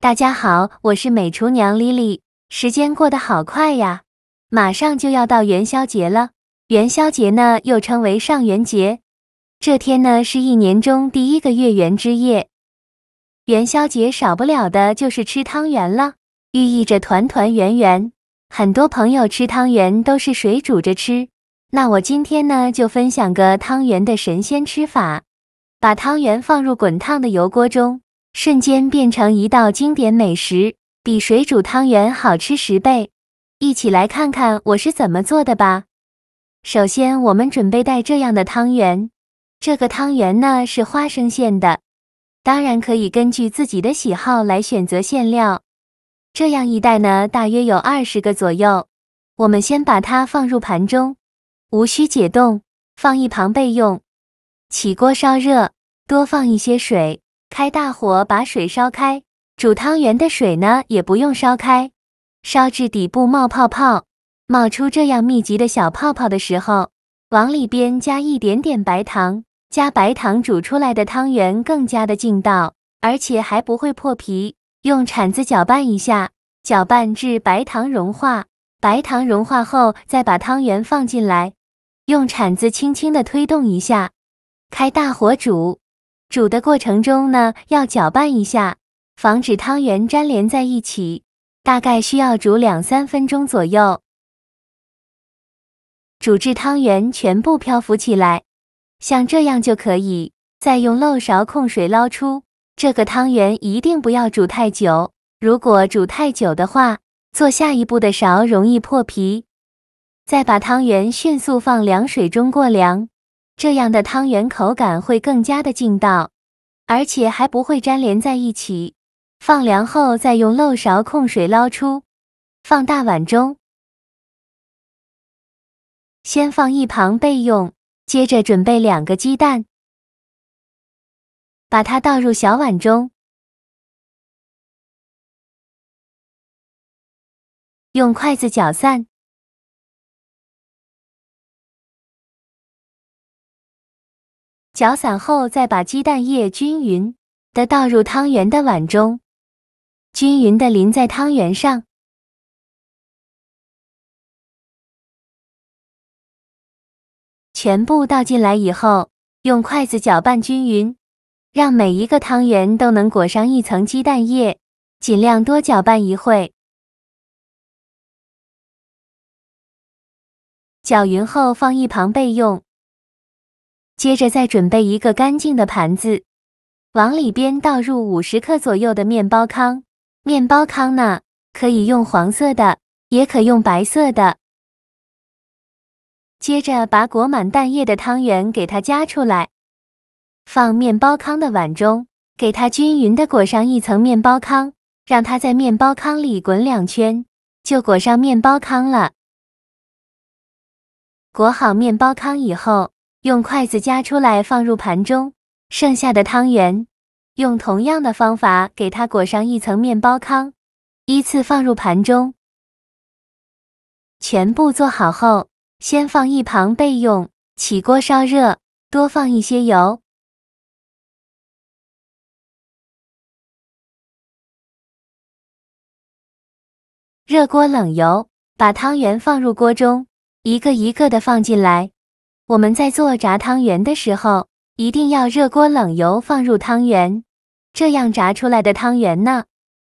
大家好，我是美厨娘 Lily。时间过得好快呀，马上就要到元宵节了。元宵节呢，又称为上元节。这天呢，是一年中第一个月圆之夜。元宵节少不了的就是吃汤圆了，寓意着团团圆圆。很多朋友吃汤圆都是水煮着吃，那我今天呢，就分享个汤圆的神仙吃法。把汤圆放入滚烫的油锅中，瞬间变成一道经典美食，比水煮汤圆好吃10倍。一起来看看我是怎么做的吧。首先，我们准备带这样的汤圆，这个汤圆呢是花生馅的，当然可以根据自己的喜好来选择馅料。这样一袋呢，大约有20个左右。我们先把它放入盘中，无需解冻，放一旁备用。起锅烧热，多放一些水，开大火把水烧开。煮汤圆的水呢，也不用烧开，烧至底部冒泡泡，冒出这样密集的小泡泡的时候，往里边加一点点白糖，加白糖煮出来的汤圆更加的劲道，而且还不会破皮。用铲子搅拌一下，搅拌至白糖融化。白糖融化后，再把汤圆放进来，用铲子轻轻的推动一下，开大火煮。煮的过程中呢，要搅拌一下，防止汤圆粘连在一起，大概需要煮2-3分钟左右。煮至汤圆全部漂浮起来，像这样就可以，再用漏勺控水捞出。这个汤圆一定不要煮太久，如果煮太久的话，做下一步的勺容易破皮。再把汤圆迅速放凉水中过凉，这样的汤圆口感会更加的劲道，而且还不会粘连在一起。放凉后再用漏勺控水捞出，放大碗中，先放一旁备用。接着准备2个鸡蛋，把它倒入小碗中，用筷子搅散。搅散后，再把鸡蛋液均匀的倒入汤圆的碗中，均匀的淋在汤圆上。全部倒进来以后，用筷子搅拌均匀，让每一个汤圆都能裹上一层鸡蛋液，尽量多搅拌一会。搅匀后放一旁备用。接着再准备一个干净的盘子，往里边倒入50克左右的面包糠。面包糠呢，可以用黄色的，也可用白色的。接着把裹满蛋液的汤圆给它夹出来，放面包糠的碗中，给它均匀的裹上一层面包糠，让它在面包糠里滚2圈，就裹上面包糠了。裹好面包糠以后，用筷子夹出来放入盘中，剩下的汤圆用同样的方法给它裹上一层面包糠，依次放入盘中。全部做好后，先放一旁备用。起锅烧热，多放一些油，热锅冷油，把汤圆放入锅中，一个一个的放进来。我们在做炸汤圆的时候，一定要热锅冷油放入汤圆，这样炸出来的汤圆呢，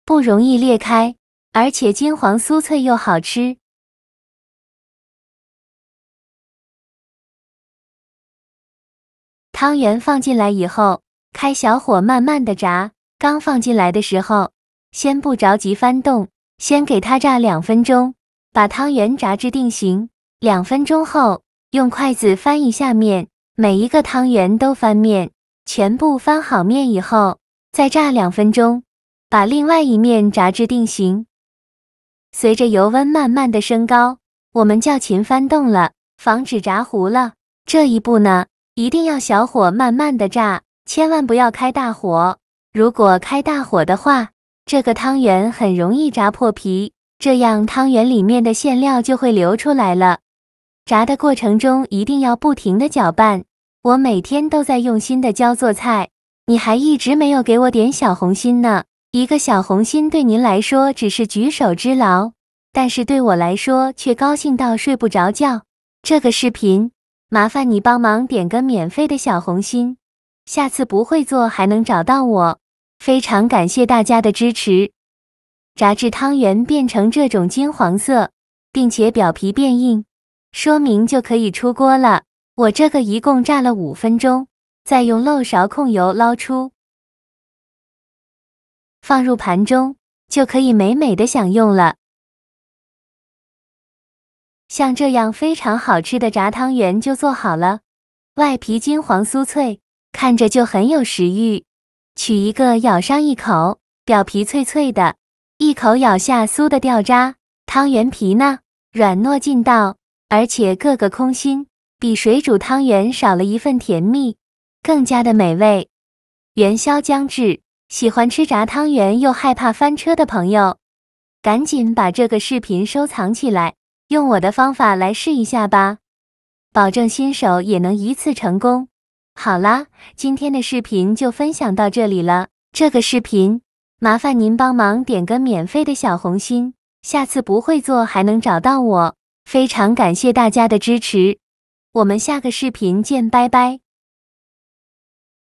不容易裂开，而且金黄酥脆又好吃。汤圆放进来以后，开小火慢慢的炸。刚放进来的时候，先不着急翻动，先给它炸2分钟，把汤圆炸至定型。2分钟后，用筷子翻一下面，每一个汤圆都翻面。全部翻好面以后，再炸2分钟，把另外一面炸至定型。随着油温慢慢的升高，我们较勤翻动了，防止炸糊了。这一步呢，一定要小火慢慢的炸，千万不要开大火。如果开大火的话，这个汤圆很容易炸破皮，这样汤圆里面的馅料就会流出来了。炸的过程中一定要不停的搅拌。我每天都在用心的教做菜，你还一直没有给我点小红心呢，一个小红心对您来说只是举手之劳，但是对我来说却高兴到睡不着觉。这个视频，麻烦你帮忙点个免费的小红心，下次不会做还能找到我。非常感谢大家的支持。炸至汤圆变成这种金黄色，并且表皮变硬，说明就可以出锅了。我这个一共炸了5分钟，再用漏勺控油捞出，放入盘中，就可以美美的享用了。像这样非常好吃的炸汤圆就做好了，外皮金黄酥脆，看着就很有食欲。取一个咬上一口，表皮脆脆的，一口咬下酥的掉渣，汤圆皮呢软糯劲道，而且个个空心，比水煮汤圆少了一份甜蜜，更加的美味。元宵将至，喜欢吃炸汤圆又害怕翻车的朋友，赶紧把这个视频收藏起来，用我的方法来试一下吧，保证新手也能一次成功。好啦，今天的视频就分享到这里了。这个视频，麻烦您帮忙点个免费的小红心，下次不会做还能找到我。非常感谢大家的支持，我们下个视频见，拜拜。